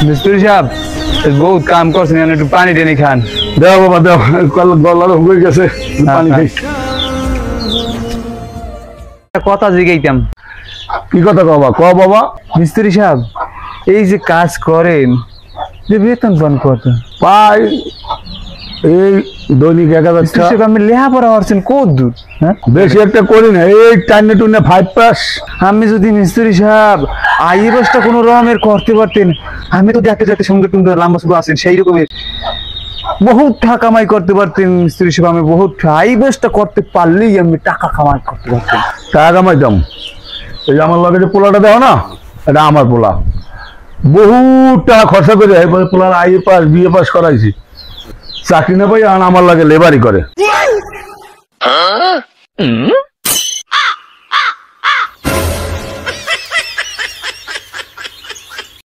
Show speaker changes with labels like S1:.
S1: मिस्त्री साहब बहुत काम करছেন একটু পানি টেনে খান
S2: দাও বাবা দাও গলার হয়ে গেছে পানি খাই
S1: কথা জিগাইতাম
S2: কি কথা কবা ক বাবা
S1: মিস্ত্রি সাহেব এই যে কাজ করেন যে বেতন পান কত
S2: পাই এই দৈনিক 1000 টাকা
S1: আমি লেখাপড়া করছেন কত দূর হ্যাঁ
S2: বেশি একটা করি না এই টাইনে টুনে 5 পাস
S1: আমি যদি মিস্ত্রি সাহেব আই বসটা কোনো রকমের করতে পারতেন আমি তো দেখতে যেতে সঙ্গে কিন্তু লম্বা সুগো আছেন সেই রকমের বহুত টাকা কামাই করতে পারতেন মিস্ত্রি সাহেব আমি বহুত আই বসটা করতে পারলেই আমি টাকা কামাই করতে পারতেন
S2: টাকা কামাইতাম এই যে আমার লগে যে পোলাটা দাও না এটা আমার পোলা বহুত টাকা খরচা করে এরপরে পোলার আইএ পাস বিএ পাস করাইছি চাকরি না পাই আর আমার লাগে লেবারি করে